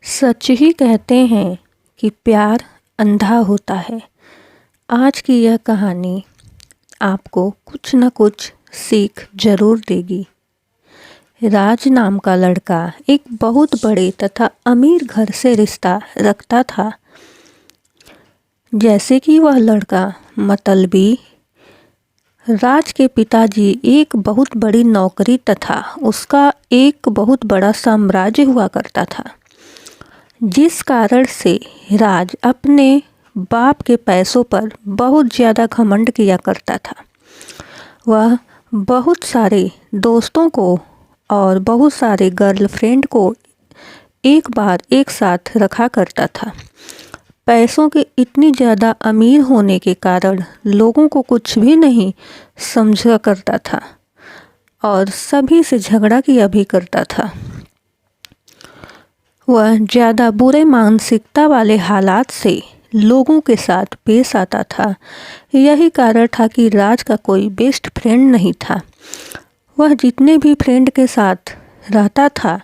सच ही कहते हैं कि प्यार अंधा होता है। आज की यह कहानी आपको कुछ न कुछ सीख जरूर देगी। राज नाम का लड़का एक बहुत बड़े तथा अमीर घर से रिश्ता रखता था। जैसे कि वह लड़का मतलबी राज के पिताजी एक बहुत बड़ी नौकरी तथा उसका एक बहुत बड़ा साम्राज्य हुआ करता था, जिस कारण से राज अपने बाप के पैसों पर बहुत ज़्यादा घमंड किया करता था। वह बहुत सारे दोस्तों को और बहुत सारे गर्लफ्रेंड को एक बार एक साथ रखा करता था। पैसों के इतनी ज़्यादा अमीर होने के कारण लोगों को कुछ भी नहीं समझा करता था और सभी से झगड़ा किया भी करता था। वह ज़्यादा बुरे मानसिकता वाले हालात से लोगों के साथ पेश आता था। यही कारण था कि राज का कोई बेस्ट फ्रेंड नहीं था। वह जितने भी फ्रेंड के साथ रहता था,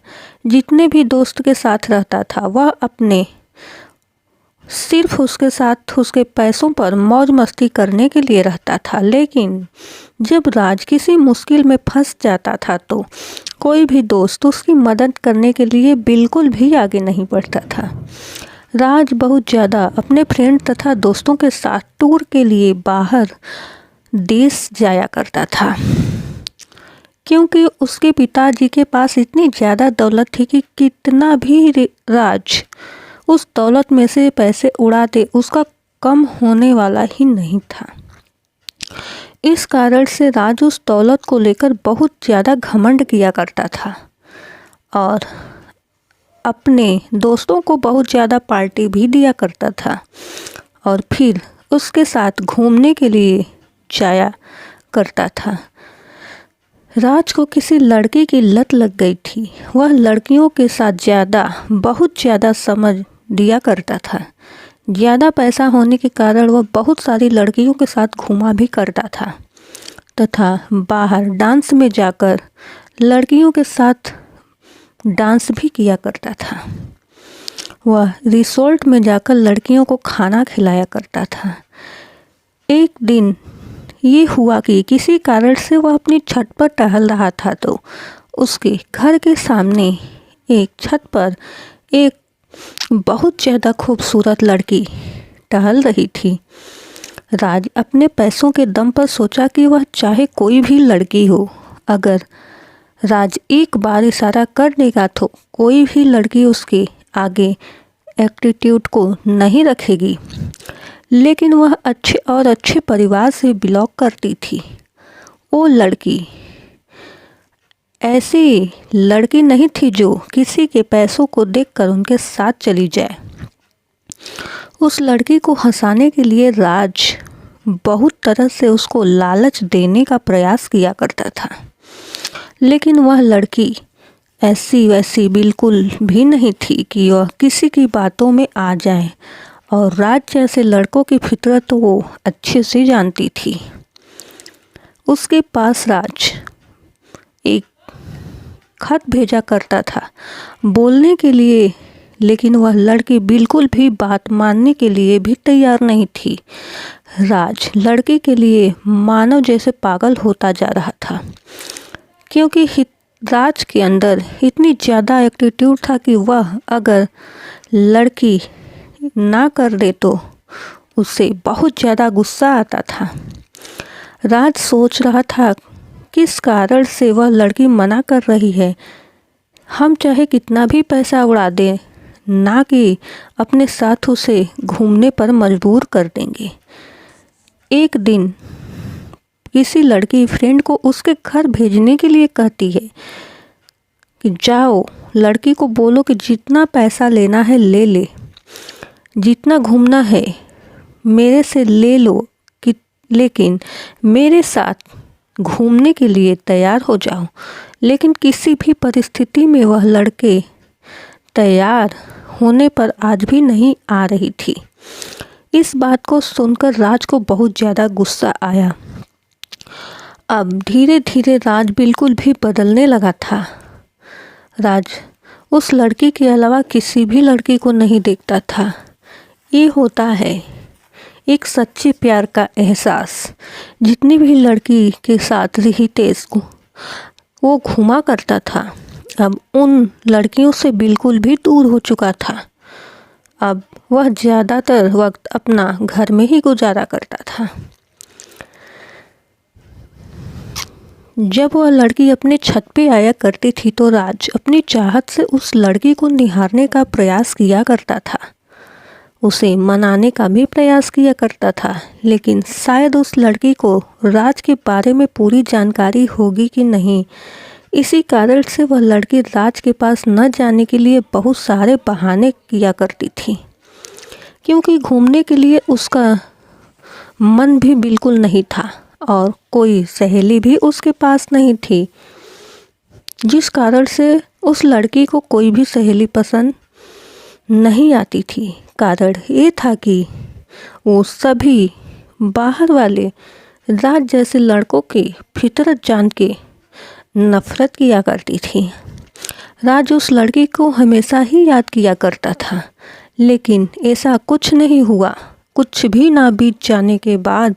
जितने भी दोस्त के साथ रहता था, वह अपने सिर्फ उसके साथ उसके पैसों पर मौज मस्ती करने के लिए रहता था। लेकिन जब राज किसी मुश्किल में फंस जाता था तो कोई भी दोस्त उसकी मदद करने के लिए बिल्कुल भी आगे नहीं बढ़ता था। राज बहुत ज़्यादा अपने फ्रेंड तथा दोस्तों के साथ टूर के लिए बाहर देश जाया करता था, क्योंकि उसके पिताजी के पास इतनी ज़्यादा दौलत थी कि कितना भी राज उस दौलत में से पैसे उड़ा दे, उसका कम होने वाला ही नहीं था। इस कारण से राज उस दौलत को लेकर बहुत ज़्यादा घमंड किया करता था और अपने दोस्तों को बहुत ज़्यादा पार्टी भी दिया करता था और फिर उसके साथ घूमने के लिए जाया करता था। राज को किसी लड़की की लत लग गई थी। वह लड़कियों के साथ बहुत ज़्यादा समझ दिया करता था। ज़्यादा पैसा होने के कारण वह बहुत सारी लड़कियों के साथ घूमा भी करता था तथा बाहर डांस में जाकर लड़कियों के साथ डांस भी किया करता था। वह रिसोर्ट में जाकर लड़कियों को खाना खिलाया करता था। एक दिन ये हुआ कि किसी कारण से वह अपनी छत पर टहल रहा था तो उसके घर के सामने एक छत पर एक बहुत ज़्यादा खूबसूरत लड़की टहल रही थी। राज अपने पैसों के दम पर सोचा कि वह चाहे कोई भी लड़की हो, अगर राज एक बार इशारा कर देगा तो कोई भी लड़की उसके आगे एटीट्यूड को नहीं रखेगी। लेकिन वह अच्छे परिवार से बिलोंग करती थी। वो लड़की ऐसी लड़की नहीं थी जो किसी के पैसों को देखकर उनके साथ चली जाए। उस लड़की को हंसाने के लिए राज बहुत तरह से उसको लालच देने का प्रयास किया करता था, लेकिन वह लड़की ऐसी वैसी बिल्कुल भी नहीं थी कि वह किसी की बातों में आ जाए और राज जैसे लड़कों की फितरत तो वो अच्छे से जानती थी। उसके पास राज एक खत भेजा करता था बोलने के लिए, लेकिन वह लड़की बिल्कुल भी बात मानने के लिए भी तैयार नहीं थी। राज लड़की के लिए मानव जैसे पागल होता जा रहा था, क्योंकि राज के अंदर इतनी ज़्यादा एटीट्यूड था कि वह अगर लड़की ना कर दे तो उसे बहुत ज़्यादा गुस्सा आता था। राज सोच रहा था किस कारण से वह लड़की मना कर रही है। हम चाहे कितना भी पैसा उड़ा दें, ना कि अपने साथ उसे घूमने पर मजबूर कर देंगे। एक दिन किसी लड़की फ्रेंड को उसके घर भेजने के लिए कहती है कि जाओ लड़की को बोलो कि जितना पैसा लेना है ले ले, जितना घूमना है मेरे से ले लो, कि लेकिन मेरे साथ घूमने के लिए तैयार हो जाओ। लेकिन किसी भी परिस्थिति में वह लड़के तैयार होने पर आज भी नहीं आ रही थी। इस बात को सुनकर राज को बहुत ज़्यादा गुस्सा आया। अब धीरे धीरे राज बिल्कुल भी बदलने लगा था। राज उस लड़की के अलावा किसी भी लड़की को नहीं देखता था। ये होता है एक सच्चे प्यार का एहसास। जितनी भी लड़की के साथ रितेश को वो घूमा करता था, अब उन लड़कियों से बिल्कुल भी दूर हो चुका था। अब वह ज़्यादातर वक्त अपना घर में ही गुजारा करता था। जब वह लड़की अपने छत पे आया करती थी तो राज अपनी चाहत से उस लड़की को निहारने का प्रयास किया करता था, उसे मनाने का भी प्रयास किया करता था, लेकिन शायद उस लड़की को राज के बारे में पूरी जानकारी होगी कि नहीं, इसी कारण से वह लड़की राज के पास न जाने के लिए बहुत सारे बहाने किया करती थी, क्योंकि घूमने के लिए उसका मन भी बिल्कुल नहीं था और कोई सहेली भी उसके पास नहीं थी, जिस कारण से उस लड़की को कोई भी सहेली पसंद नहीं आती थी। कारण ये था कि वो सभी बाहर वाले राज जैसे लड़कों की फितरत जान के नफरत किया करती थी। राज उस लड़की को हमेशा ही याद किया करता था, लेकिन ऐसा कुछ नहीं हुआ। कुछ भी ना बीत जाने के बाद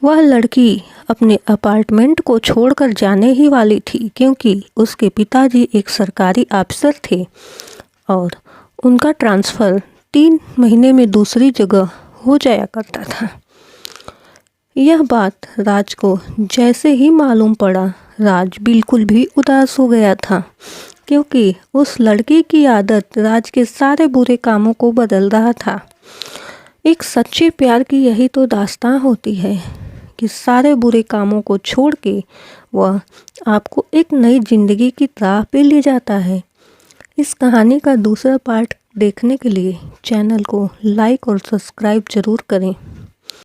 वह लड़की अपने अपार्टमेंट को छोड़कर जाने ही वाली थी, क्योंकि उसके पिताजी एक सरकारी अफसर थे और उनका ट्रांसफ़र 3 महीने में दूसरी जगह हो जाया करता था। यह बात राज को जैसे ही मालूम पड़ा, राज बिल्कुल भी उदास हो गया था, क्योंकि उस लड़की की आदत राज के सारे बुरे कामों को बदल रहा था। एक सच्चे प्यार की यही तो दास्तां होती है कि सारे बुरे कामों को छोड़ के वह आपको एक नई ज़िंदगी की राह पे ले जाता है। इस कहानी का दूसरा पार्ट देखने के लिए चैनल को लाइक और सब्सक्राइब ज़रूर करें।